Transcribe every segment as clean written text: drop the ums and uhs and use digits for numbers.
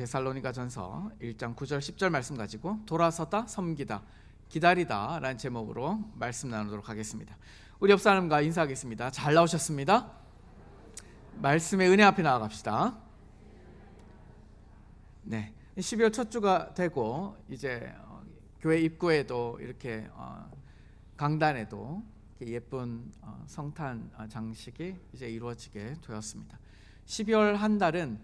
데살로니가전서 1장 9절 10절 말씀 가지고 돌아서다 섬기다 기다리다 라는 제목으로 말씀 나누도록 하겠습니다. 우리 옆 사람과 인사하겠습니다. 잘 나오셨습니다. 말씀의 은혜 앞에 나아갑시다. 네, 12월 첫 주가 되고 이제 교회 입구에도 이렇게 강단에도 예쁜 성탄 장식이 이제 이루어지게 되었습니다. 12월 한 달은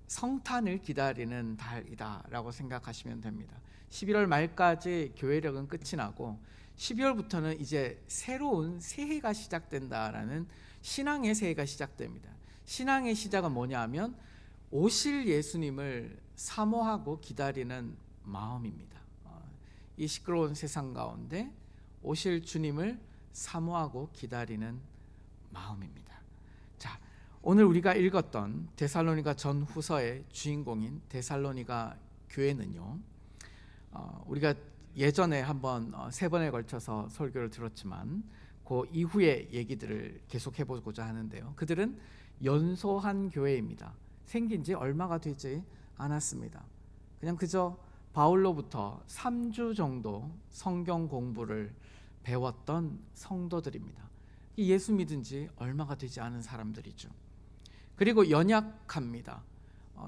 성탄을 기다리는 달이다라고 생각하시면 됩니다. 11월 말까지 교회력은 끝이 나고 12월부터는 이제 새로운 새해가 시작된다라는 신앙의 새해가 시작됩니다. 신앙의 시작은 뭐냐 하면 오실 예수님을 사모하고 기다리는 마음입니다. 이 시끄러운 세상 가운데 오실 주님을 사모하고 기다리는 마음입니다. 자, 오늘 우리가 읽었던 데살로니가 전후서의 주인공인 데살로니가 교회는요, 우리가 예전에 한번 3번에 걸쳐서 설교를 들었지만 그 이후의 얘기들을 계속 해보고자 하는데요, 그들은 연소한 교회입니다. 생긴 지 얼마가 되지 않았습니다. 그냥 그저 바울로부터 3주 정도 성경 공부를 배웠던 성도들입니다. 예수 믿은 지 얼마가 되지 않은 사람들이죠. 그리고 연약합니다.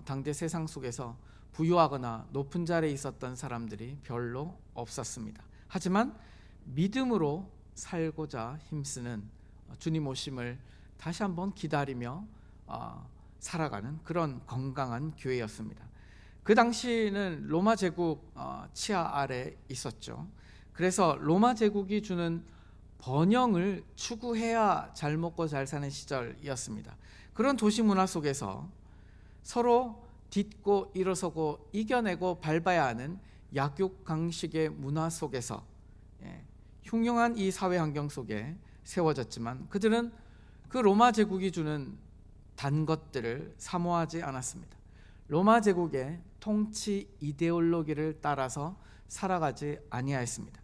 당대 세상 속에서 부유하거나 높은 자리에 있었던 사람들이 별로 없었습니다. 하지만 믿음으로 살고자 힘쓰는 주님 오심을 다시 한번 기다리며 살아가는 그런 건강한 교회였습니다. 그 당시는 로마 제국 치하 아래 있었죠. 그래서 로마 제국이 주는 번영을 추구해야 잘 먹고 잘 사는 시절이었습니다. 그런 도시 문화 속에서 서로 딛고 일어서고 이겨내고 밟아야 하는 약육강식의 문화 속에서 흉흉한 이 사회 환경 속에 세워졌지만 그들은 그 로마 제국이 주는 단 것들을 사모하지 않았습니다. 로마 제국의 통치 이데올로기를 따라서 살아가지 아니하였습니다.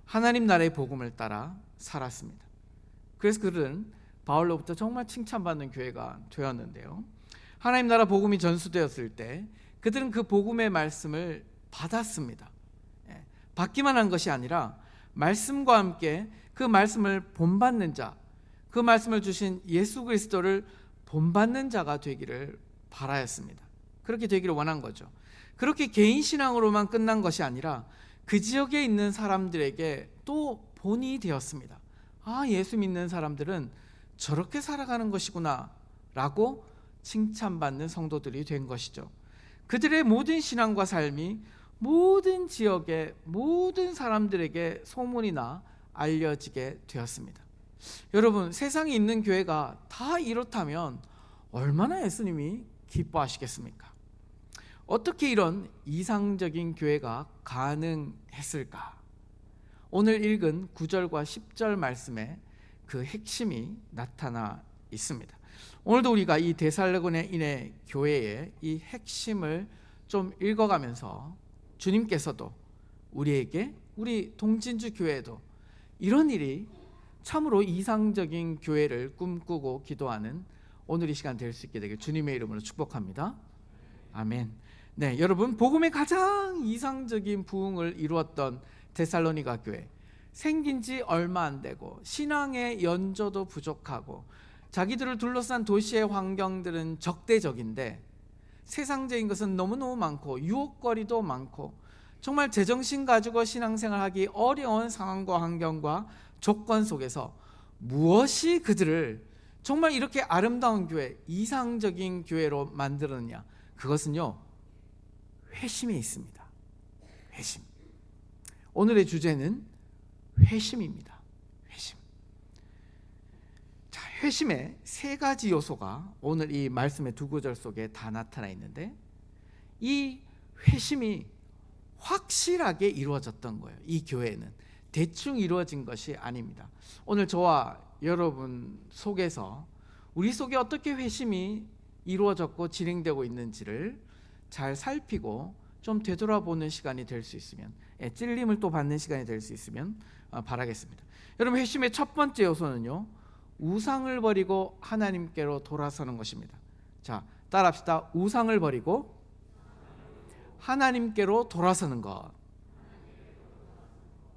하나님 나라의 복음을 따라 살았습니다. 그래서 그들은 바울로부터 정말 칭찬받는 교회가 되었는데요, 하나님 나라 복음이 전수되었을 때 그들은 그 복음의 말씀을 받았습니다. 받기만 한 것이 아니라 말씀과 함께 그 말씀을 본받는 자, 그 말씀을 주신 예수 그리스도를 본받는 자가 되기를 바라였습니다. 그렇게 되기를 원한 거죠. 그렇게 개인 신앙으로만 끝난 것이 아니라 그 지역에 있는 사람들에게 또 본이 되었습니다. 예수 믿는 사람들은 저렇게 살아가는 것이구나 라고 칭찬받는 성도들이 된 것이죠. 그들의 모든 신앙과 삶이 모든 지역의 모든 사람들에게 소문이 나 알려지게 되었습니다. 여러분, 세상에 있는 교회가 다 이렇다면 얼마나 예수님이 기뻐하시겠습니까? 어떻게 이런 이상적인 교회가 가능했을까? 오늘 읽은 9절과 10절 말씀에 그 핵심이 나타나 있습니다. 오늘도 우리가 이 데살로니가 교회의 이 핵심을 좀 읽어가면서 주님께서도 우리에게, 우리 동진주 교회도 이런 일이 참으로 이상적인 교회를 꿈꾸고 기도하는 오늘 이 시간 될 수 있게 되길 주님의 이름으로 축복합니다. 아멘. 네, 여러분, 복음의 가장 이상적인 부흥을 이루었던 데살로니가 교회, 생긴 지 얼마 안 되고 신앙의 연조도 부족하고 자기들을 둘러싼 도시의 환경들은 적대적인데 세상적인 것은 너무너무 많고 유혹거리도 많고 정말 제정신 가지고 신앙생활하기 어려운 상황과 환경과 조건 속에서 무엇이 그들을 정말 이렇게 아름다운 교회, 이상적인 교회로 만들었느냐? 그것은요, 회심에 있습니다. 회심. 오늘의 주제는 회심입니다. 회심. 자, 회심의 3가지 요소가 오늘 이 말씀의 2구절 속에 다 나타나 있는데 이 회심이 확실하게 이루어졌던 거예요. 이 교회는 대충 이루어진 것이 아닙니다. 오늘 저와 여러분 속에서 우리 속에 어떻게 회심이 이루어졌고 진행되고 있는지를 잘 살피고 좀 되돌아보는 시간이 될 수 있으면, 찔림을 또 받는 시간이 될 수 있으면 바라겠습니다. 여러분, 회심의 첫 번째 요소는요, 우상을 버리고 하나님께로 돌아서는 것입니다. 자, 따라합시다. 우상을 버리고 하나님께로 돌아서는 것.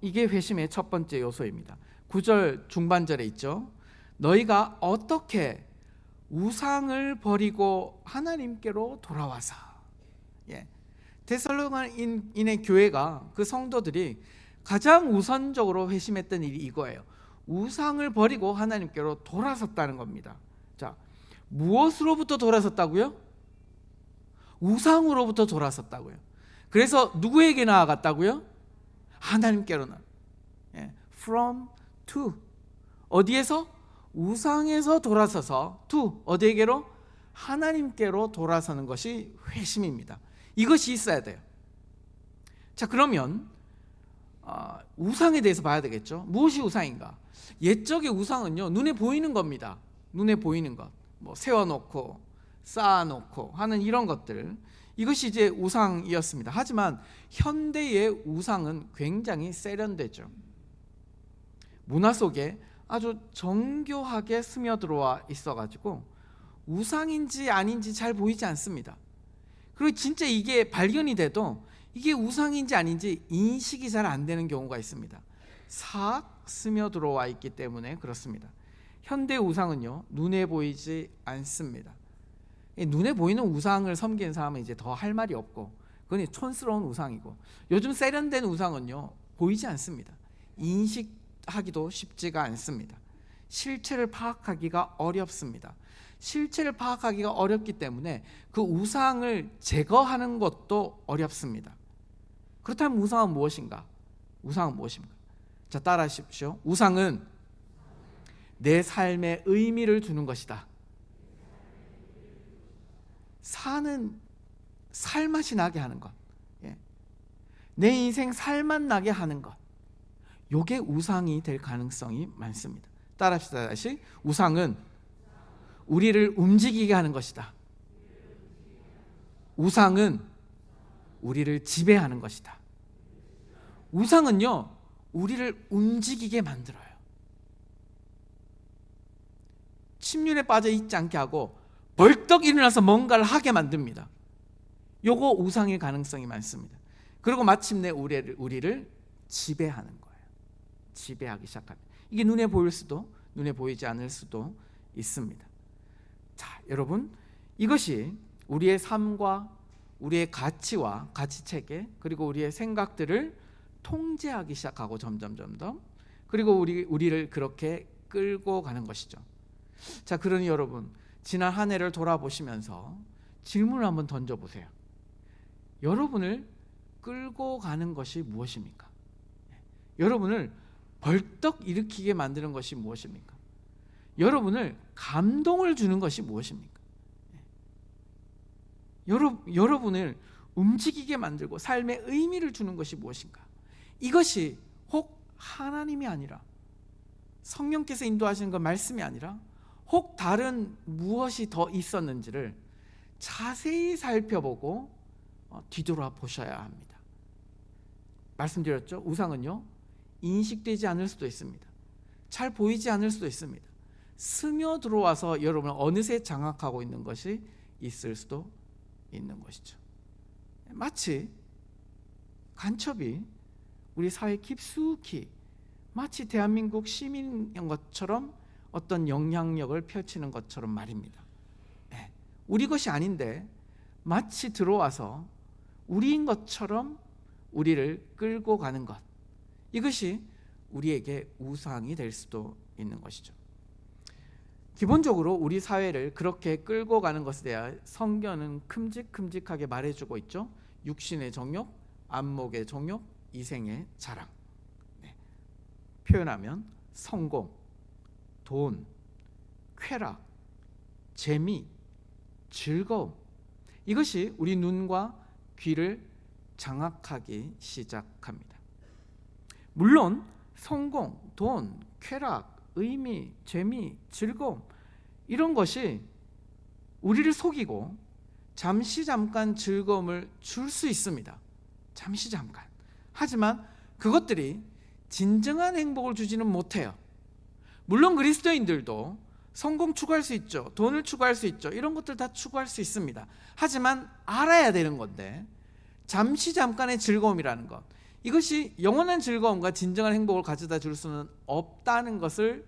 이게 회심의 첫 번째 요소입니다. 9절 중반절에 있죠. 너희가 어떻게 우상을 버리고 하나님께로 돌아와서. 데살로니가인의 교회가, 그 성도들이 가장 우선적으로 회심했던 일이 이거예요. 우상을 버리고 하나님께로 돌아섰다는 겁니다. 자, 무엇으로부터 돌아섰다고요? 우상으로부터 돌아섰다고요. 그래서 누구에게 나아갔다고요? 하나님께로. From to. 어디에서? 우상에서 돌아서서 to 어디에게로? 하나님께로 돌아서는 것이 회심입니다. 이것이 있어야 돼요. 자, 그러면 우상에 대해서 봐야 되겠죠. 무엇이 우상인가? 옛적의 우상은요, 눈에 보이는 겁니다. 눈에 보이는 것, 뭐 세워놓고 쌓아놓고 하는 이런 것들, 이것이 이제 우상이었습니다. 하지만 현대의 우상은 굉장히 세련되죠. 문화 속에 아주 정교하게 스며들어와 있어가지고 우상인지 아닌지 잘 보이지 않습니다. 그리고 진짜 이게 발견이 돼도 이게 우상인지 아닌지 인식이 잘 안 되는 경우가 있습니다. 싹 스며들어와 있기 때문에 그렇습니다. 현대 우상은요, 눈에 보이지 않습니다. 눈에 보이는 우상을 섬기는 사람은 이제 더 할 말이 없고, 그건 촌스러운 우상이고, 요즘 세련된 우상은요, 보이지 않습니다. 인식하기도 쉽지가 않습니다. 실체를 파악하기가 어렵습니다. 실체를 파악하기가 어렵기 때문에 그 우상을 제거하는 것도 어렵습니다. 그렇다면 우상은 무엇인가? 우상은 무엇입니까? 자, 따라하십시오. 우상은 내 삶에 의미를 주는 것이다. 사는 살맛이 나게 하는 것, 내 인생 살맛 나게 하는 것, 요게 우상이 될 가능성이 많습니다. 따라합시다. 다시. 우상은 우리를 움직이게 하는 것이다. 우상은 우리를 지배하는 것이다. 우상은요, 우리를 움직이게 만들어요. 침륜에 빠져 있지 않게 하고 벌떡 일어나서 뭔가를 하게 만듭니다. 요거 우상의 가능성이 많습니다. 그리고 마침내 우리를 지배하는 거예요. 지배하기 시작합니다. 이게 눈에 보일 수도 눈에 보이지 않을 수도 있습니다. 자, 여러분, 이것이 우리의 삶과 우리의 가치와 가치체계, 그리고 우리의 생각들을 통제하기 시작하고 점점 그리고 우리를 그렇게 끌고 가는 것이죠. 자, 그러니 여러분, 지난 한 해를 돌아보시면서 질문을 한번 던져보세요. 여러분을 끌고 가는 것이 무엇입니까? 여러분을 벌떡 일으키게 만드는 것이 무엇입니까? 여러분을 감동을 주는 것이 무엇입니까? 여러분을 움직이게 만들고 삶의 의미를 주는 것이 무엇인가? 이것이 혹 하나님이 아니라, 성령께서 인도하시는 그 말씀이 아니라 혹 다른 무엇이 더 있었는지를 자세히 살펴보고 뒤돌아보셔야 합니다. 말씀드렸죠? 우상은요, 인식되지 않을 수도 있습니다. 잘 보이지 않을 수도 있습니다. 스며들어와서 여러분을 어느새 장악하고 있는 것이 있을 수도 있는 것이죠. 마치 간첩이 우리 사회에 깊숙이, 마치 대한민국 시민인 것처럼 어떤 영향력을 펼치는 것처럼 말입니다. 우리 것이 아닌데 마치 들어와서 우리인 것처럼 우리를 끌고 가는 것, 이것이 우리에게 우상이 될 수도 있는 것이죠. 기본적으로 우리 사회를 그렇게 끌고 가는 것에 대해 성경은 큼직큼직하게 말해주고 있죠. 육신의 정욕, 안목의 정욕, 이생의 자랑. 표현하면 성공, 돈, 쾌락, 재미, 즐거움, 이것이 우리 눈과 귀를 장악하기 시작합니다. 물론 성공, 돈, 쾌락, 의미, 재미, 즐거움, 이런 것이 우리를 속이고 잠시 잠깐 즐거움을 줄 수 있습니다. 잠시 잠깐. 하지만 그것들이 진정한 행복을 주지는 못해요. 물론 그리스도인들도 성공 추구할 수 있죠. 돈을 추구할 수 있죠. 이런 것들 다 추구할 수 있습니다. 하지만 알아야 되는 건데, 잠깐의 즐거움이라는 것, 이것이 영원한 즐거움과 진정한 행복을 가져다 줄 수는 없다는 것을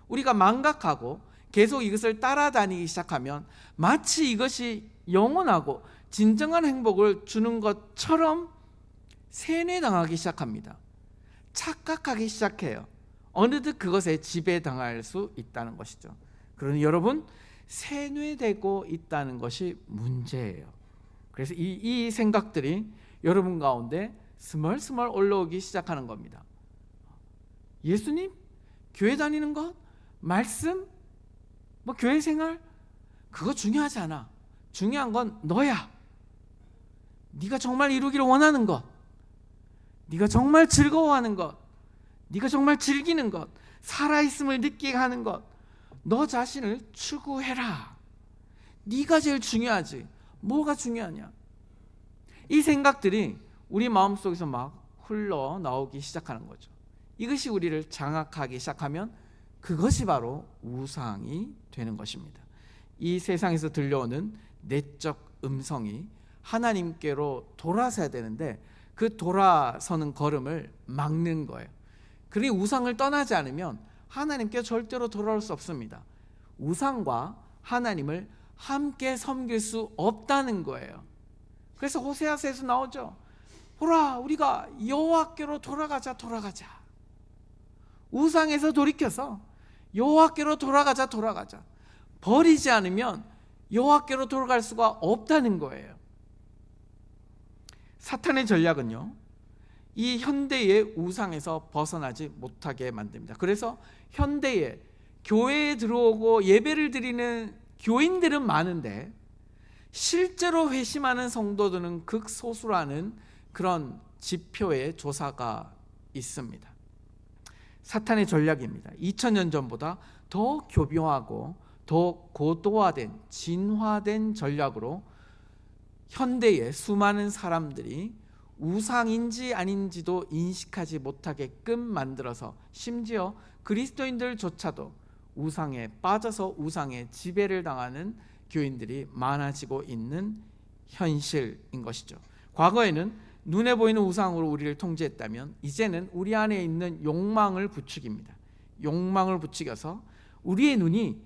우리가 망각하고 계속 이것을 따라다니기 시작하면 마치 이것이 영원하고 진정한 행복을 주는 것처럼 세뇌당하기 시작합니다. 착각하기 시작해요. 어느덧 그것에 지배당할 수 있다는 것이죠. 그러니 여러분, 세뇌되고 있다는 것이 문제예요. 그래서 이 생각들이 여러분 가운데 스멀스멀 올라오기 시작하는 겁니다. 예수님? 교회 다니는 것? 말씀? 교회 생활? 그거 중요하지 않아. 중요한 건 너야. 네가 정말 이루기를 원하는 것, 네가 정말 즐거워하는 것, 네가 정말 즐기는 것, 살아있음을 느끼게 하는 것, 너 자신을 추구해라. 네가 제일 중요하지. 뭐가 중요하냐? 이 생각들이 우리 마음속에서 막 흘러나오기 시작하는 거죠. 이것이 우리를 장악하기 시작하면 그것이 바로 우상이 되는 것입니다. 이 세상에서 들려오는 내적 음성이 하나님께로 돌아서야 되는데 그 돌아서는 걸음을 막는 거예요. 그러니 우상을 떠나지 않으면 하나님께 절대로 돌아올 수 없습니다. 우상과 하나님을 함께 섬길 수 없다는 거예요. 그래서 호세아서에서 나오죠. 보라, 우리가 여호와께로 돌아가자. 우상에서 돌이켜서 여호와께로 돌아가자. 버리지 않으면 여호와께로 돌아갈 수가 없다는 거예요. 사탄의 전략은요, 이 현대의 우상에서 벗어나지 못하게 만듭니다. 그래서 현대에 교회에 들어오고 예배를 드리는 교인들은 많은데 실제로 회심하는 성도들은 극소수라는 그런 지표의 조사가 있습니다. 사탄의 전략입니다. 2000년 전보다 더 교묘하고 더 고도화된, 진화된 전략으로 현대의 수많은 사람들이 우상인지 아닌지도 인식하지 못하게끔 만들어서 심지어 그리스도인들조차도 우상에 빠져서 우상의 지배를 당하는 교인들이 많아지고 있는 현실인 것이죠. 과거에는 눈에 보이는 우상으로 우리를 통제했다면 이제는 우리 안에 있는 욕망을 부추깁니다. 욕망을 부추겨서 우리 눈이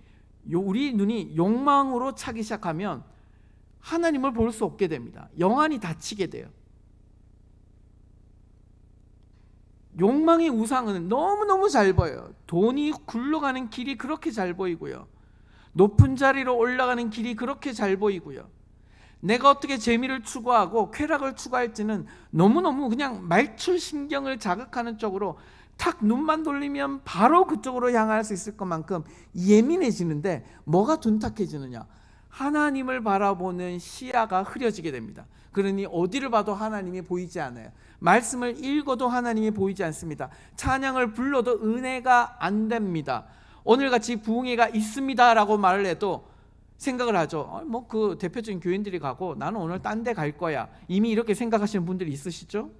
욕망으로 차기 시작하면 하나님을 볼 수 없게 됩니다. 영안이 닫히게 돼요. 욕망의 우상은 너무너무 잘 보여요. 돈이 굴러가는 길이 그렇게 잘 보이고요. 높은 자리로 올라가는 길이 그렇게 잘 보이고요. 내가 어떻게 재미를 추구하고 쾌락을 추구할지는 너무너무 그냥 말초신경을 자극하는 쪽으로 탁 눈만 돌리면 바로 그쪽으로 향할 수 있을 것만큼 예민해지는데 뭐가 둔탁해지느냐? 하나님을 바라보는 시야가 흐려지게 됩니다. 그러니 어디를 봐도 하나님이 보이지 않아요. 말씀을 읽어도 하나님이 보이지 않습니다. 찬양을 불러도 은혜가 안 됩니다. 오늘같이 부흥회가 있습니다라고 말을 해도 생각을 하죠. 그 대표적인 교인들이 가고 나는 오늘 딴 데 갈 거야. 이미 이렇게 생각하시는 분들이 있으시죠?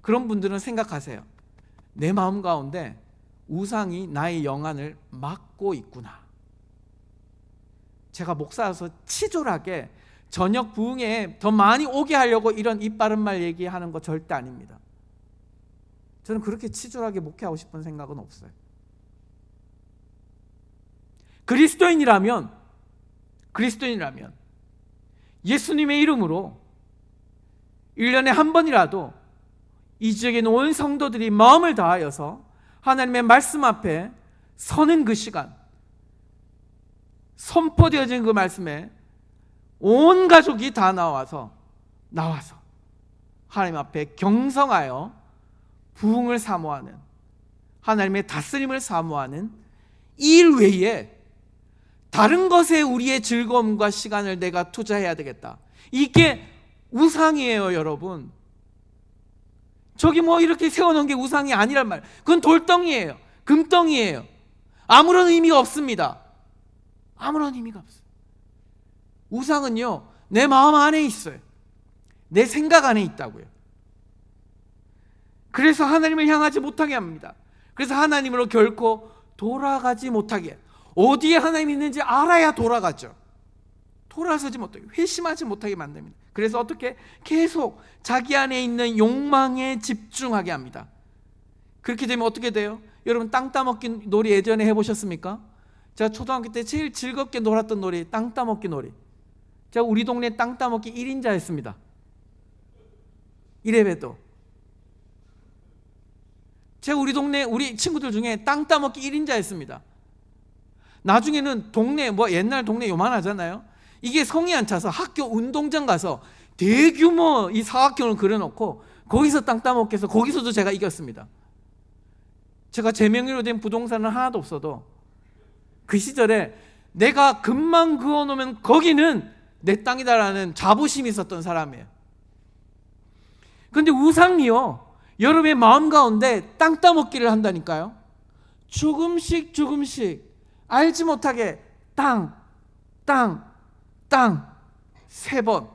그런 분들은 생각하세요. 내 마음 가운데 우상이 나의 영안을 막고 있구나. 제가 목사여서 치졸하게 저녁 부흥회에 더 많이 오게 하려고 이런 이빠른 말 얘기하는 거 절대 아닙니다. 저는 그렇게 치졸하게 목회하고 싶은 생각은 없어요. 그리스도인이라면 예수님의 이름으로 1년에 한 번이라도 이 지역에 있는 온 성도들이 마음을 다하여서 하나님의 말씀 앞에 서는 그 시간, 선포되어진 그 말씀에 온 가족이 다 나와서 하나님 앞에 경성하여 부흥을 사모하는, 하나님의 다스림을 사모하는 일 외에 다른 것에 우리의 즐거움과 시간을 내가 투자해야 되겠다. 이게 우상이에요, 여러분. 저기 이렇게 세워놓은 게 우상이 아니란 말. 그건 돌덩이에요. 금덩이에요. 아무런 의미가 없습니다. 아무런 의미가 없어요. 우상은요, 내 마음 안에 있어요. 내 생각 안에 있다고요. 그래서 하나님을 향하지 못하게 합니다. 그래서 하나님으로 결코 돌아가지 못하게, 어디에 하나님이 있는지 알아야 돌아가죠. 돌아서지 못하게, 회심하지 못하게 만듭니다. 그래서 어떻게? 계속 자기 안에 있는 욕망에 집중하게 합니다. 그렇게 되면 어떻게 돼요? 여러분, 땅 따먹기 놀이 예전에 해보셨습니까? 제가 초등학교 때 제일 즐겁게 놀았던 놀이, 땅 따먹기 놀이. 제가 우리 동네 땅 따먹기 1인자였습니다. 1회배도. 제가 우리 동네 우리 친구들 중에 땅 따먹기 1인자였습니다. 나중에는 동네, 옛날 동네 요만하잖아요. 이게 성이 안 차서 학교 운동장 가서 대규모 이 사각형을 그려놓고 거기서 땅 따먹기 해서 거기서도 제가 이겼습니다. 제가 제 명의로 된 부동산은 하나도 없어도 그 시절에 내가 금만 그어놓으면 거기는 내 땅이다라는 자부심이 있었던 사람이에요. 그런데 우상이요, 여러분의 마음 가운데 땅 따먹기를 한다니까요. 조금씩 알지 못하게 땅 3번.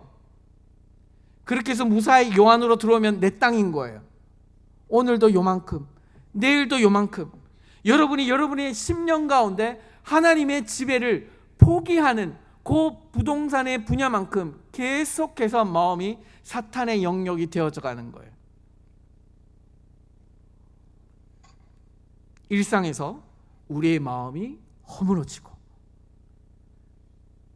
그렇게 해서 무사히 요 안으로 들어오면 내 땅인 거예요. 오늘도 요만큼, 내일도 요만큼. 여러분이 여러분의 10년 가운데 하나님의 지배를 포기하는 그 부동산의 분야만큼 계속해서 마음이 사탄의 영역이 되어져 가는 거예요. 일상에서 우리의 마음이 허물어지고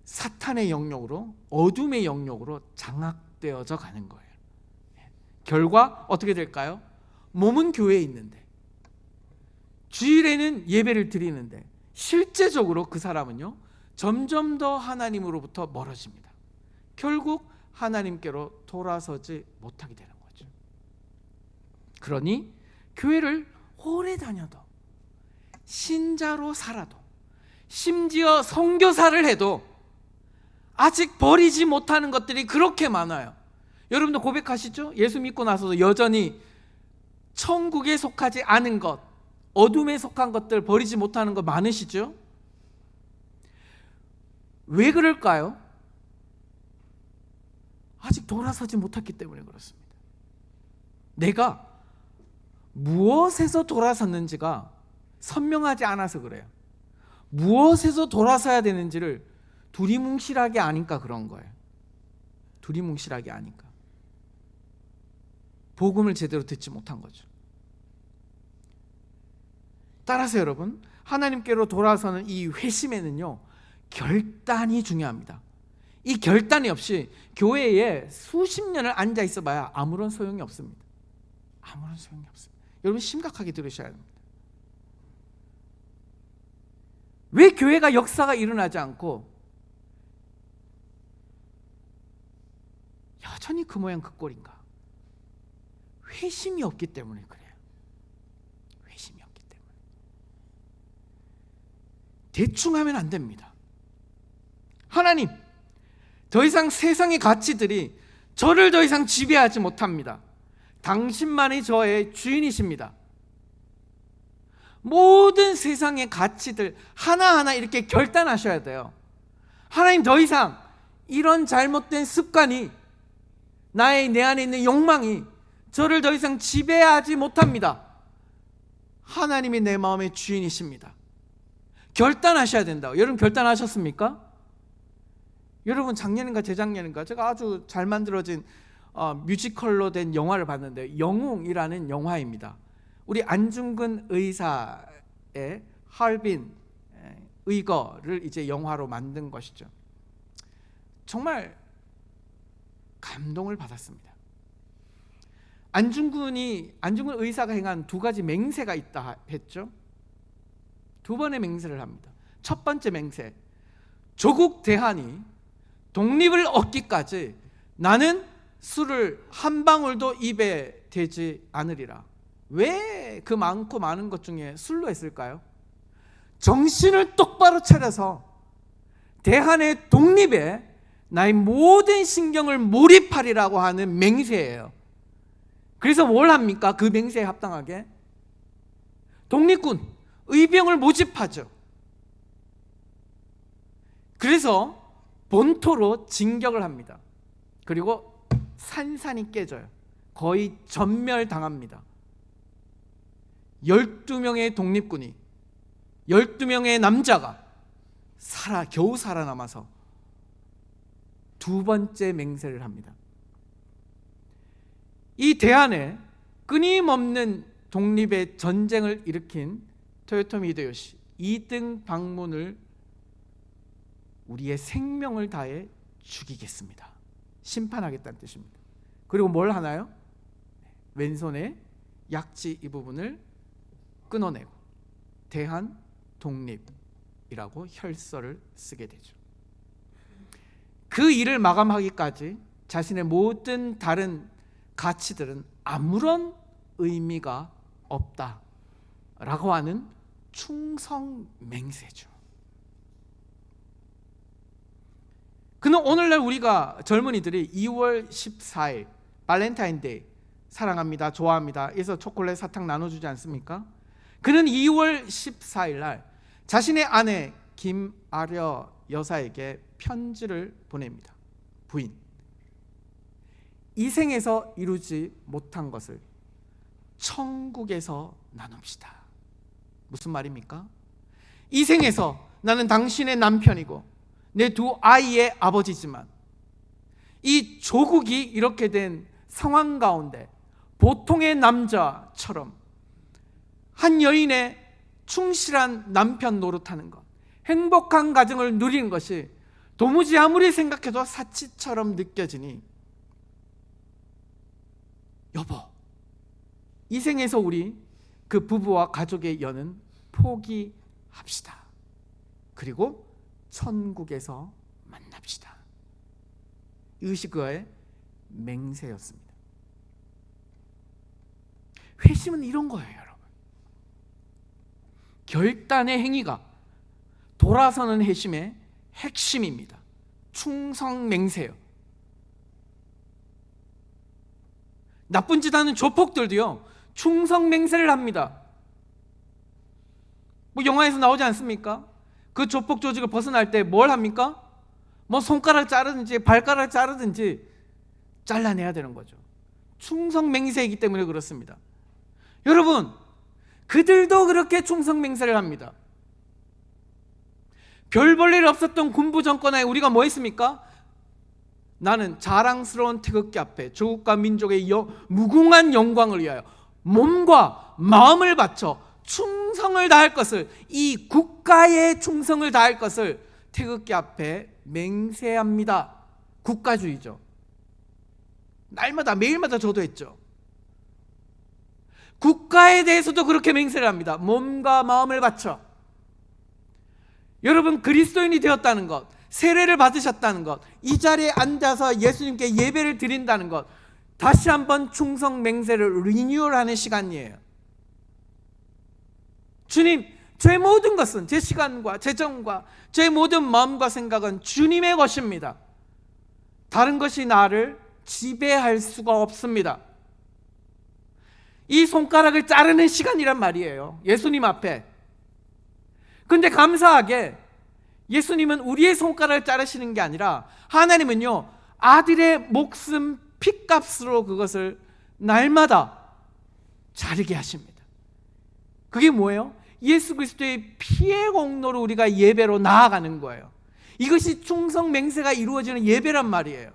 사탄의 영역으로, 어둠의 영역으로 장악되어져 가는 거예요. 결과 어떻게 될까요? 몸은 교회에 있는데, 주일에는 예배를 드리는데 실제적으로 그 사람은요, 점점 더 하나님으로부터 멀어집니다. 결국 하나님께로 돌아서지 못하게 되는 거죠. 그러니 교회를 오래 다녀도, 신자로 살아도, 심지어 선교사를 해도 아직 버리지 못하는 것들이 그렇게 많아요. 여러분도 고백하시죠? 예수 믿고 나서도 여전히 천국에 속하지 않은 것, 어둠에 속한 것들 버리지 못하는 것 많으시죠? 왜 그럴까요? 아직 돌아서지 못했기 때문에 그렇습니다. 내가 무엇에서 돌아섰는지가 선명하지 않아서 그래요. 무엇에서 돌아서야 되는지를 두리뭉실하게 아니까 그런 거예요. 두리뭉실하게 아니까. 복음을 제대로 듣지 못한 거죠. 따라서 여러분, 하나님께로 돌아서는 이 회심에는요, 결단이 중요합니다. 이 결단이 없이 교회에 수십 년을 앉아 있어 봐야 아무런 소용이 없습니다. 아무런 소용이 없습니다. 여러분, 심각하게 들으셔야 합니다. 왜 교회가 역사가 일어나지 않고 여전히 그 모양 그 꼴인가? 회심이 없기 때문에 그래요. 회심이 없기 때문에. 대충 하면 안 됩니다. 하나님, 더 이상 세상의 가치들이 저를 더 이상 지배하지 못합니다. 당신만이 저의 주인이십니다. 모든 세상의 가치들 하나하나 이렇게 결단하셔야 돼요. 하나님, 더 이상 이런 잘못된 습관이, 내 안에 있는 욕망이 저를 더 이상 지배하지 못합니다. 하나님이 내 마음의 주인이십니다. 결단하셔야 된다고. 여러분, 결단하셨습니까? 여러분, 작년인가 재작년인가 제가 아주 잘 만들어진 뮤지컬로 된 영화를 봤는데, 영웅이라는 영화입니다. 우리 안중근 의사의 하얼빈 의거를 이제 영화로 만든 것이죠. 정말 감동을 받았습니다. 안중근 의사가 행한 두 가지 맹세가 있다 했죠. 두 번의 맹세를 합니다. 첫 번째 맹세, 조국 대한이 독립을 얻기까지 나는 술을 한 방울도 입에 대지 않으리라. 왜 그 많고 많은 것 중에 술로 했을까요? 정신을 똑바로 차려서 대한의 독립에 나의 모든 신경을 몰입하리라고 하는 맹세예요. 그래서 뭘 합니까? 그 맹세에 합당하게 독립군, 의병을 모집하죠. 그래서 본토로 진격을 합니다. 그리고 산산이 깨져요. 거의 전멸당합니다. 12명의 독립군이, 12명의 남자가 겨우 살아남아서 두 번째 맹세를 합니다. 이 대한에 끊임없는 독립의 전쟁을 일으킨 토요토미 히데요시 2등 방문을 우리의 생명을 다해 죽이겠습니다. 심판하겠다는 뜻입니다. 그리고 뭘 하나요? 왼손에 약지 이 부분을 끊어내고 대한 독립이라고 혈서를 쓰게 되죠. 그 일을 마감하기까지 자신의 모든 다른 가치들은 아무런 의미가 없다라고 하는 충성맹세죠. 그는 오늘날 우리가 젊은이들이 2월 14일 발렌타인데이 사랑합니다, 좋아합니다 그래서 초콜릿 사탕 나눠주지 않습니까? 그는 2월 14일 날 자신의 아내 김아려 여사에게 편지를 보냅니다. 부인, 이 생에서 이루지 못한 것을 천국에서 나눕시다. 무슨 말입니까? 이 생에서 나는 당신의 남편이고 내 두 아이의 아버지지만 이 조국이 이렇게 된 상황 가운데 보통의 남자처럼 한 여인의 충실한 남편 노릇하는 것, 행복한 가정을 누리는 것이 도무지 아무리 생각해도 사치처럼 느껴지니 여보, 이 생에서 우리 그 부부와 가족의 연은 포기합시다. 그리고 천국에서 만납시다. 이것이 그의 맹세였습니다. 회심은 이런 거예요, 여러분. 결단의 행위가 돌아서는 회심의 핵심입니다. 충성맹세요. 나쁜 짓 하는 조폭들도요 충성맹세를 합니다. 뭐 영화에서 나오지 않습니까? 그 조폭 조직을 벗어날 때 뭘 합니까? 뭐 손가락 자르든지 발가락 자르든지 잘라내야 되는 거죠. 충성맹세이기 때문에 그렇습니다. 여러분, 그들도 그렇게 충성맹세를 합니다. 별 볼 일 없었던 군부 정권에 우리가 뭐 했습니까? 나는 자랑스러운 태극기 앞에 조국과 민족의 무궁한 영광을 위하여 몸과 마음을 바쳐 충성을 다할 것을, 이 국가에 충성을 다할 것을 태극기 앞에 맹세합니다. 국가주의죠. 날마다 매일마다 저도 했죠. 국가에 대해서도 그렇게 맹세를 합니다. 몸과 마음을 바쳐. 여러분, 그리스도인이 되었다는 것, 세례를 받으셨다는 것, 이 자리에 앉아서 예수님께 예배를 드린다는 것, 다시 한번 충성 맹세를 리뉴얼하는 시간이에요. 주님, 제 모든 것은, 제 시간과 제 정과 제 모든 마음과 생각은 주님의 것입니다. 다른 것이 나를 지배할 수가 없습니다. 이 손가락을 자르는 시간이란 말이에요, 예수님 앞에. 근데 감사하게 예수님은 우리의 손가락을 자르시는 게 아니라 하나님은요 아들의 목숨 핏값으로 그것을 날마다 자르게 하십니다. 그게 뭐예요? 예수 그리스도의 피의 공로로 우리가 예배로 나아가는 거예요. 이것이 충성 맹세가 이루어지는 예배란 말이에요.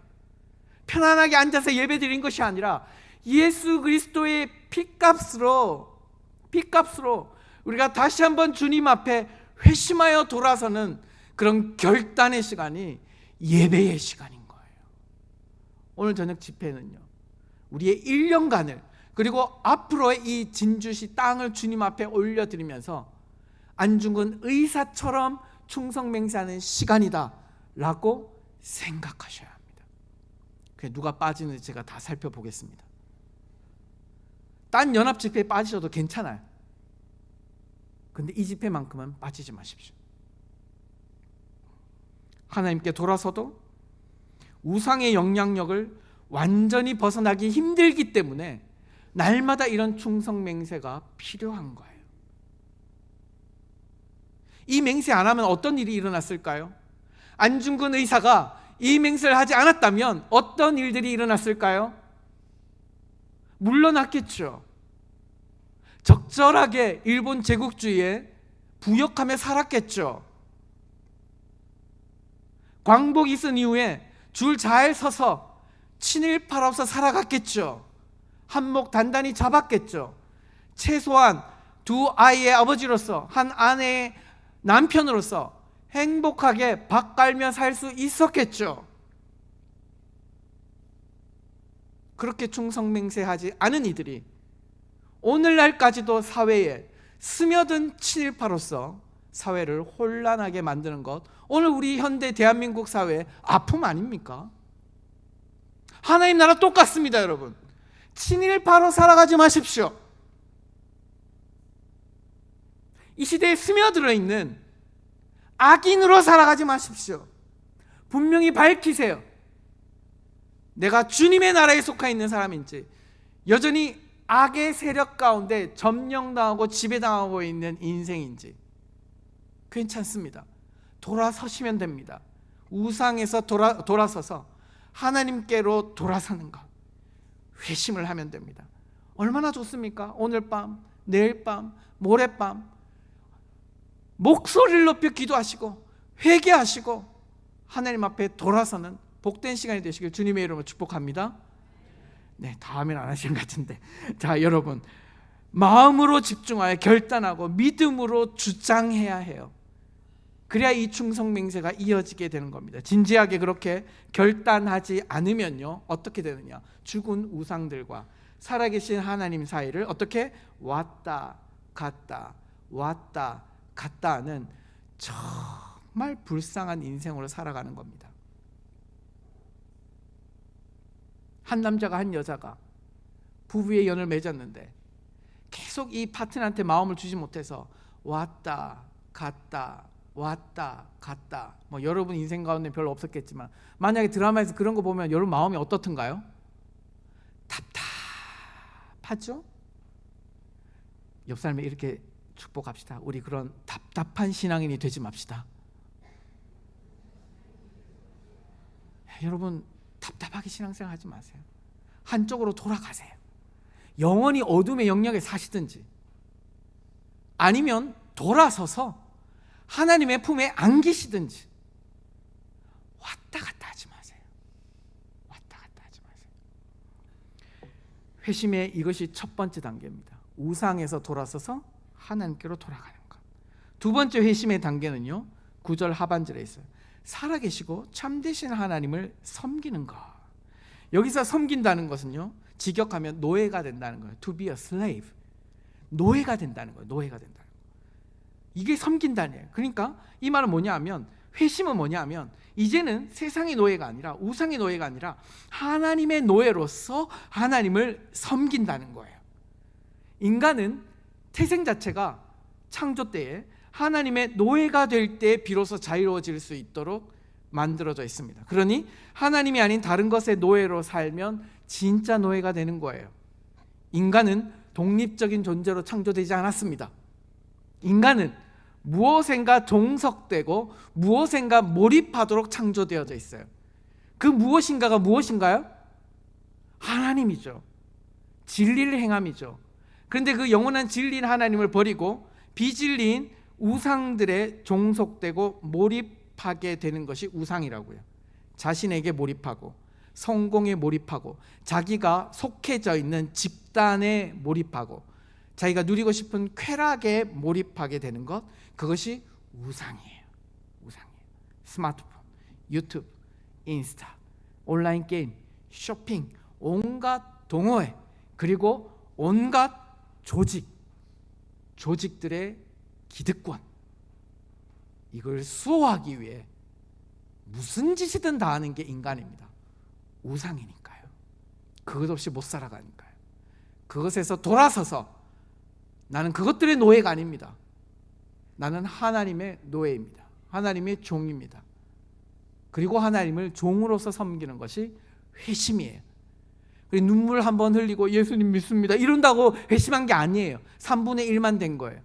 편안하게 앉아서 예배 드린 것이 아니라 예수 그리스도의 핏값으로 우리가 다시 한번 주님 앞에 회심하여 돌아서는 그런 결단의 시간이 예배의 시간인 거예요. 오늘 저녁 집회는요 우리의 1년간을, 그리고 앞으로의 이 진주시 땅을 주님 앞에 올려드리면서 안중근 의사처럼 충성맹세하는 시간이다 라고 생각하셔야 합니다. 누가 빠지는지 제가 다 살펴보겠습니다. 딴 연합 집회에 빠지셔도 괜찮아요. 근데 이 집회만큼은 빠지지 마십시오. 하나님께 돌아서도 우상의 영향력을 완전히 벗어나기 힘들기 때문에 날마다 이런 충성맹세가 필요한 거예요. 이 맹세 안 하면 어떤 일이 일어났을까요? 안중근 의사가 이 맹세를 하지 않았다면 어떤 일들이 일어났을까요? 물러났겠죠. 적절하게 일본 제국주의에 부역하며 살았겠죠. 광복이 있은 이후에 줄 잘 서서 친일파로 살아갔겠죠. 한몫 단단히 잡았겠죠. 최소한 두 아이의 아버지로서, 한 아내의 남편으로서 행복하게 밥 깔며 살 수 있었겠죠. 그렇게 충성맹세하지 않은 이들이 오늘날까지도 사회에 스며든 친일파로서 사회를 혼란하게 만드는 것, 오늘 우리 현대 대한민국 사회의 아픔 아닙니까? 하나님 나라 똑같습니다. 여러분, 친일파로 살아가지 마십시오. 이 시대에 스며들어 있는 악인으로 살아가지 마십시오. 분명히 밝히세요. 내가 주님의 나라에 속해 있는 사람인지, 여전히 악의 세력 가운데 점령당하고 지배당하고 있는 인생인지. 괜찮습니다. 돌아서시면 됩니다. 우상에서 돌아서서 하나님께로 돌아서는 것, 회심을 하면 됩니다. 얼마나 좋습니까? 오늘 밤, 내일 밤, 모레 밤 목소리를 높여 기도하시고 회개하시고 하나님 앞에 돌아서는 복된 시간이 되시길 주님의 이름으로 축복합니다. 네, 다음엔 안 하시는 것 같은데. 자, 여러분, 마음으로 집중하여 결단하고 믿음으로 주장해야 해요. 그래야 이 충성맹세가 이어지게 되는 겁니다. 진지하게 그렇게 결단하지 않으면요, 어떻게 되느냐? 죽은 우상들과 살아계신 하나님 사이를 어떻게 왔다 갔다 왔다 갔다 하는 정말 불쌍한 인생으로 살아가는 겁니다. 한 남자가 한 여자가 부부의 연을 맺었는데 계속 이 파트너한테 마음을 주지 못해서 왔다 갔다 왔다 갔다, 뭐 여러분 인생 가운데 별로 없었겠지만 만약에 드라마에서 그런 거 보면 여러분 마음이 어떻든가요? 답답하죠? 옆 사람에 이렇게 축복합시다. 우리 그런 답답한 신앙인이 되지 맙시다. 여러분, 답답하게 신앙생활 하지 마세요. 한쪽으로 돌아가세요. 영원히 어둠의 영역에 사시든지 아니면 돌아서서 하나님의 품에 안기시든지 왔다 갔다 하지 마세요. 왔다 갔다 하지 마세요. 회심의 이것이 첫 번째 단계입니다. 우상에서 돌아서서 하나님께로 돌아가는 것. 두 번째 회심의 단계는요, 9절 하반절에 있어요. 살아계시고 참되신 하나님을 섬기는 것. 여기서 섬긴다는 것은요, 직역하면 노예가 된다는 거예요. To be a slave. 노예가 된다는 거예요. 노예가 된다는 거예요. 이게 섬긴다는 거예요. 그러니까 이 말은 뭐냐 하면, 회심은 뭐냐 하면 이제는 세상의 노예가 아니라, 우상의 노예가 아니라 하나님의 노예로서 하나님을 섬긴다는 거예요. 인간은 태생 자체가 창조 때에 하나님의 노예가 될 때 비로소 자유로워질 수 있도록 만들어져 있습니다. 그러니 하나님이 아닌 다른 것의 노예로 살면 진짜 노예가 되는 거예요. 인간은 독립적인 존재로 창조되지 않았습니다. 인간은 무엇인가 종속되고 무엇인가 몰입하도록 창조되어져 있어요. 그 무엇인가가 무엇인가요? 하나님이죠. 진리를 행함이죠. 그런데 그 영원한 진리인 하나님을 버리고 비진리인 우상들에 종속되고 몰입하게 되는 것이 우상이라고요. 자신에게 몰입하고 성공에 몰입하고 자기가 속해져 있는 집단에 몰입하고 자기가 누리고 싶은 쾌락에 몰입하게 되는 것, 그것이 우상이에요. 우상이에요. 스마트폰, 유튜브, 인스타, 온라인 게임, 쇼핑, 온갖 동호회, 그리고 온갖 조직들의 기득권, 이걸 수호하기 위해 무슨 짓이든 다 하는 게 인간입니다. 우상이니까요. 그것 없이 못 살아가니까요. 그것에서 돌아서서 나는 그것들의 노예가 아닙니다. 나는 하나님의 노예입니다. 하나님의 종입니다. 그리고 하나님을 종으로서 섬기는 것이 회심이에요. 눈물 한번 흘리고 예수님 믿습니다 이런다고 회심한 게 아니에요. 3분의 1만 된 거예요.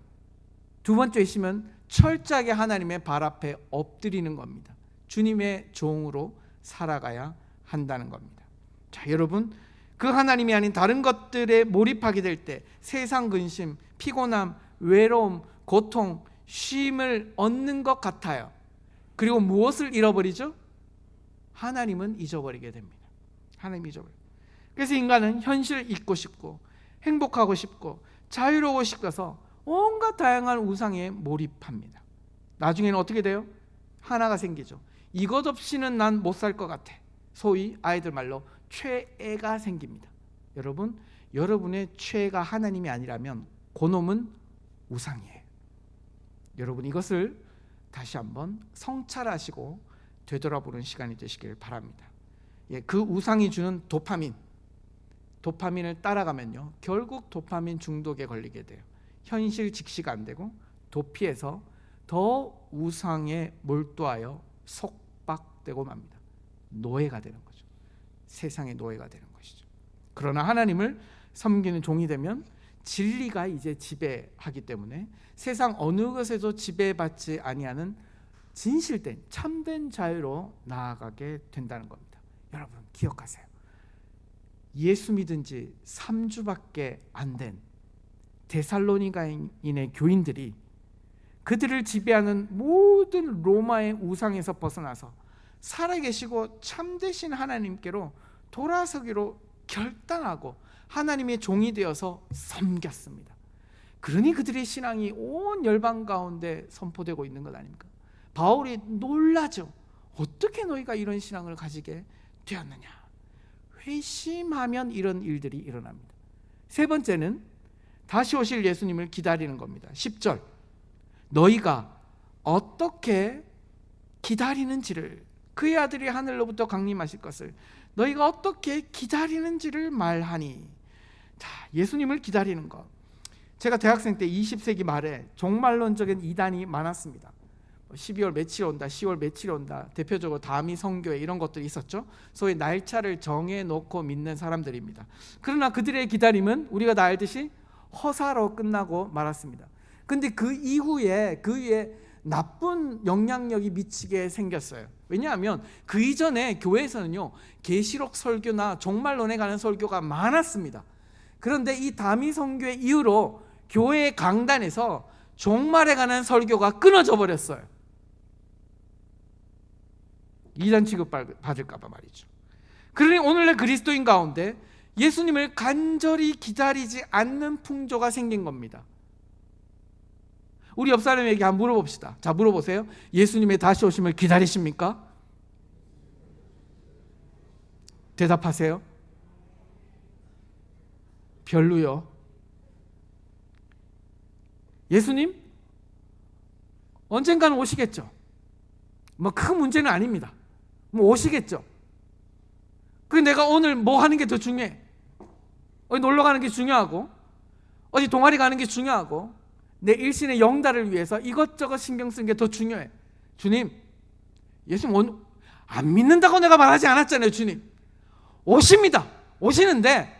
두 번째 회심은 철저하게 하나님의 발 앞에 엎드리는 겁니다. 주님의 종으로 살아가야 한다는 겁니다. 자, 여러분, 그 하나님이 아닌 다른 것들에 몰입하게 될 때 세상 근심, 피곤함, 외로움, 고통, 쉼을 얻는 것 같아요. 그리고 무엇을 잃어버리죠? 하나님은 잊어버리게 됩니다. 하나님 잊어버려. 그래서 인간은 현실을 잊고 싶고 행복하고 싶고 자유로워 싶어서 온갖 다양한 우상에 몰입합니다. 나중에는 어떻게 돼요? 하나가 생기죠. 이것 없이는 난 못 살 것 같아. 소위 아이들 말로 최애가 생깁니다. 여러분, 여러분의 최애가 하나님이 아니라면 그놈은 우상이에요. 여러분, 이것을 다시 한번 성찰하시고 되돌아보는 시간이 되시길 바랍니다. 그 우상이 주는 도파민을 따라가면요, 결국 도파민 중독에 걸리게 돼요. 현실 직시가 안 되고 도피해서 더 우상에 몰두하여 속박되고 맙니다. 노예가 되는 거죠. 세상의 노예가 되는 것이죠. 그러나 하나님을 섬기는 종이 되면 진리가 이제 지배하기 때문에 세상 어느 것에도 지배받지 아니하는 진실된 참된 자유로 나아가게 된다는 겁니다. 여러분 기억하세요. 예수 믿은 지 3주밖에 안 된 데살로니가인의 교인들이 그들을 지배하는 모든 로마의 우상에서 벗어나서 살아계시고 참되신 하나님께로 돌아서기로 결단하고 하나님의 종이 되어서 섬겼습니다. 그러니 그들의 신앙이 온 열방 가운데 선포되고 있는 것 아닙니까? 바울이 놀라죠. 어떻게 너희가 이런 신앙을 가지게 되었느냐? 회심하면 이런 일들이 일어납니다. 세 번째는 다시 오실 예수님을 기다리는 겁니다. 10절, 너희가 어떻게 기다리는지를, 그의 아들이 하늘로부터 강림하실 것을 너희가 어떻게 기다리는지를 말하니. 자, 예수님을 기다리는 것. 제가 대학생 때 20세기 말에 종말론적인 이단이 많았습니다. 12월 며칠 온다, 10월 며칠 온다, 대표적으로 다미 선교회 이런 것들이 있었죠. 소위 날짜를 정해놓고 믿는 사람들입니다. 그러나 그들의 기다림은 우리가 다 알듯이 허사로 끝나고 말았습니다. 근데 그 이후에 그 위에 나쁜 영향력이 미치게 생겼어요. 왜냐하면 그 이전에 교회에서는요, 계시록 설교나 종말론에 관한 설교가 많았습니다. 그런데 이 다미 선교회 이후로 교회 강단에서 종말에 관한 설교가 끊어져 버렸어요. 이단 취급 받을까 봐 말이죠. 그러니 오늘날 그리스도인 가운데 예수님을 간절히 기다리지 않는 풍조가 생긴 겁니다. 우리 옆 사람에게 한번 물어봅시다. 자, 물어보세요. 예수님의 다시 오심을 기다리십니까? 대답하세요. 별로요. 예수님 언젠가는 오시겠죠. 뭐 큰 문제는 아닙니다. 뭐 오시겠죠. 그런데 내가 오늘 뭐 하는 게 더 중요해? 어디 놀러 가는 게 중요하고, 어디 동아리 가는 게 중요하고, 내 일신의 영달을 위해서 이것저것 신경 쓰는 게 더 중요해. 주님, 예수님 안 믿는다고 내가 말하지 않았잖아요. 주님 오십니다. 오시는데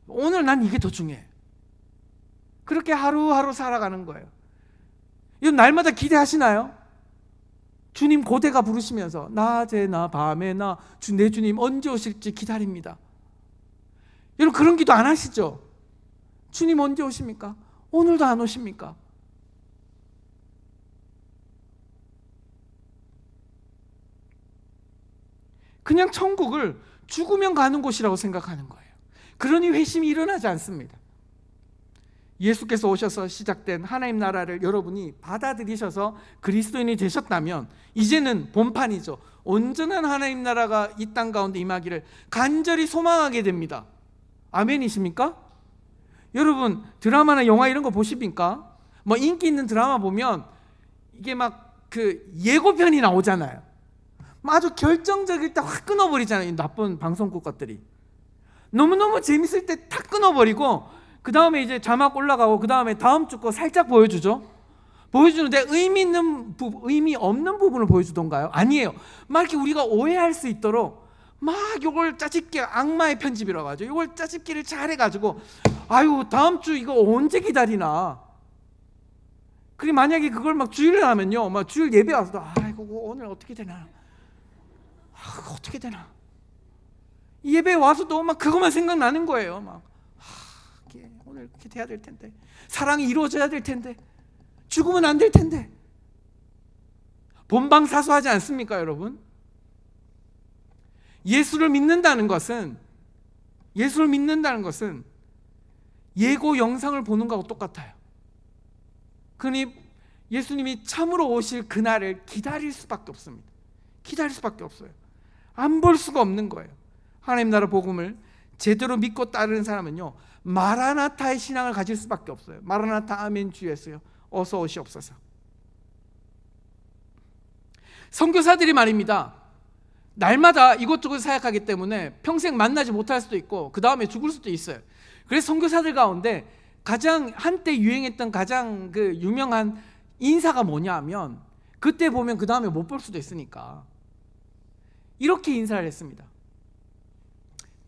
오늘 난 이게 더 중요해. 그렇게 하루하루 살아가는 거예요. 이건 날마다 기대하시나요? 주님 고대가 부르시면서 낮에나 밤에나 내 주님 언제 오실지 기다립니다. 여러분 그런 기도 안 하시죠? 주님 언제 오십니까? 오늘도 안 오십니까? 그냥 천국을 죽으면 가는 곳이라고 생각하는 거예요. 그러니 회심이 일어나지 않습니다. 예수께서 오셔서 시작된 하나님 나라를 여러분이 받아들이셔서 그리스도인이 되셨다면 이제는 본판이죠. 온전한 하나님 나라가 이 땅 가운데 임하기를 간절히 소망하게 됩니다. 아멘이십니까? 여러분 드라마나 영화 이런 거 보십니까? 뭐 인기 있는 드라마 보면 이게 막 그 예고편이 나오잖아요. 아주 결정적일 때 확 끊어버리잖아요. 이 나쁜 방송국 것들이 너무너무 재밌을 때 탁 끊어버리고 그 다음에 이제 자막 올라가고 그 다음에 다음 주 거 살짝 보여주죠. 보여주는데 의미 없는 부분을 보여주던가요? 아니에요. 막 이렇게 우리가 오해할 수 있도록 막 이걸 짜집기, 악마의 편집이라고 하죠. 이걸 짜집기를 잘해가지고 아유 다음 주 이거 언제 기다리나. 그리고 만약에 그걸 막 주일을 하면요, 막 주일 예배 와서도 아이고 오늘 어떻게 되나, 어떻게 되나. 예배 와서도 막 그것만 생각나는 거예요. 막 오늘 이렇게 돼야 될 텐데, 사랑이 이루어져야 될 텐데, 죽으면 안 될 텐데. 본방사수하지 않습니까, 여러분? 예수를 믿는다는 것은 예고 영상을 보는 거하고 똑같아요. 그러니 예수님이 참으로 오실 그날을 기다릴 수밖에 없습니다. 기다릴 수밖에 없어요. 안 볼 수가 없는 거예요. 하나님 나라 복음을 제대로 믿고 따르는 사람은요, 마라나타의 신앙을 가질 수밖에 없어요. 마라나타 아멘 주 예수여 어서 오시옵소서. 선교사들이 말입니다, 날마다 이곳저곳 사역하기 때문에 평생 만나지 못할 수도 있고 그 다음에 죽을 수도 있어요. 그래서 선교사들 가운데 가장 한때 유행했던 가장 그 유명한 인사가 뭐냐 하면, 그때 보면 그 다음에 못 볼 수도 있으니까 이렇게 인사를 했습니다.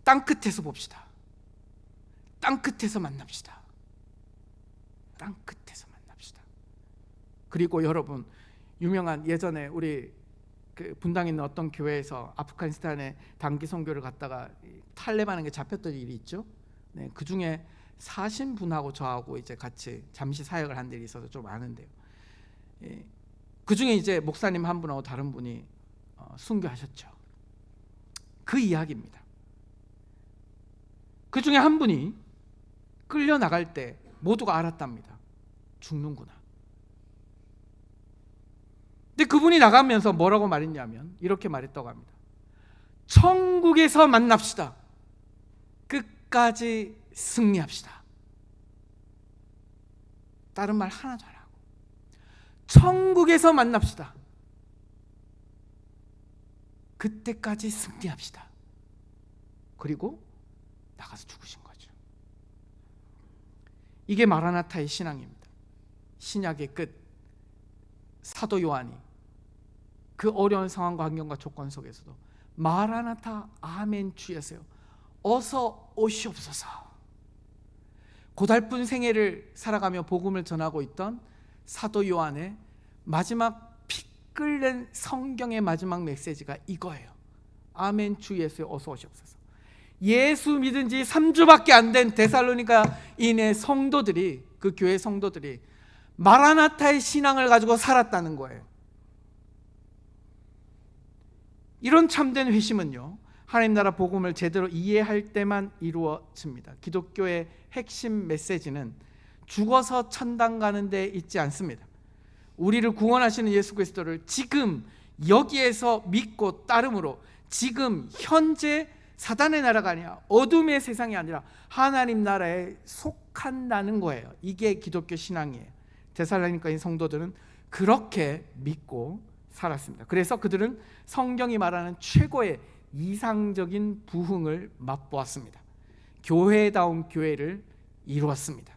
땅끝에서 봅시다. 땅끝에서 만납시다. 땅끝에서 만납시다. 그리고 여러분, 유명한 예전에 우리 그 분당에 있는 어떤 교회에서 아프가니스탄에 단기 선교를 갔다가 탈레반에게 잡혔던 일이 있죠. 네, 그 중에 사신 분하고 저하고 이제 같이 잠시 사역을 한 일이 있어서 좀 아는데요. 그 중에 이제 목사님 한 분하고 다른 분이 순교하셨죠. 그 이야기입니다. 그 중에 한 분이 끌려 나갈 때 모두가 알았답니다. 죽는구나. 근데 그분이 나가면서 뭐라고 말했냐면 이렇게 말했다고 합니다. 천국에서 만납시다. 끝까지 승리합시다. 다른 말 하나도 안 하고 천국에서 만납시다. 그때까지 승리합시다. 그리고 나가서 죽으신 거죠. 이게 마라나타의 신앙입니다. 신약의 끝, 사도 요한이 그 어려운 상황과 환경과 조건 속에서도 마라나타 아멘 주 예수여 어서 오시옵소서. 고달픈 생애를 살아가며 복음을 전하고 있던 사도 요한의 마지막 피 끓는 성경의 마지막 메시지가 이거예요. 아멘 주 예수여 어서 오시옵소서. 예수 믿은 지 3주밖에 안 된 데살로니가인의 성도들이, 그 교회 성도들이 마라나타의 신앙을 가지고 살았다는 거예요. 이런 참된 회심은요, 하나님 나라 복음을 제대로 이해할 때만 이루어집니다. 기독교의 핵심 메시지는 죽어서 천당 가는 데 있지 않습니다. 우리를 구원하시는 예수 그리스도를 지금 여기에서 믿고 따름으로 지금 현재 사단의 나라가 아니라 어둠의 세상이 아니라 하나님 나라에 속한다는 거예요. 이게 기독교 신앙이에요. 데살로니가인 성도들은 그렇게 믿고 살았습니다. 그래서 그들은 성경이 말하는 최고의 이상적인 부흥을 맛보았습니다. 교회다운 교회를 이루었습니다.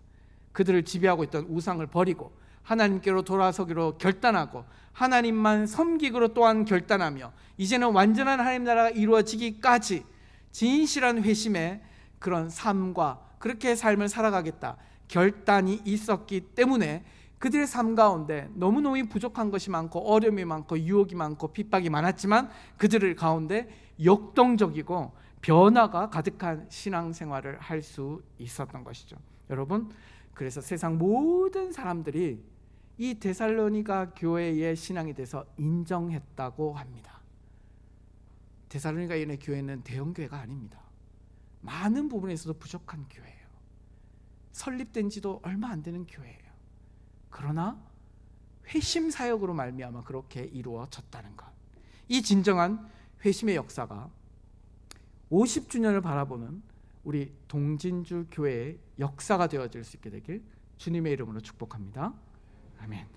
그들을 지배하고 있던 우상을 버리고 하나님께로 돌아서기로 결단하고 하나님만 섬기기로 또한 결단하며 이제는 완전한 하나님 나라가 이루어지기까지 진실한 회심의 그런 삶과 그렇게 삶을 살아가겠다 결단이 있었기 때문에 그들의 삶 가운데 너무너무 부족한 것이 많고 어려움이 많고 유혹이 많고 핍박이 많았지만 그들 가운데 역동적이고 변화가 가득한 신앙생활을 할 수 있었던 것이죠. 여러분, 그래서 세상 모든 사람들이 이 데살로니가 교회의 신앙에 대해서 인정했다고 합니다. 데살로니가인의 교회는 대형 교회가 아닙니다. 많은 부분에서도 부족한 교회예요. 설립된 지도 얼마 안 되는 교회예요. 그러나 회심 사역으로 말미암아 그렇게 이루어졌다는 것, 이 진정한 회심의 역사가 50주년을 바라보는 우리 동진주 교회의 역사가 되어질 수 있게 되길 주님의 이름으로 축복합니다. 아멘.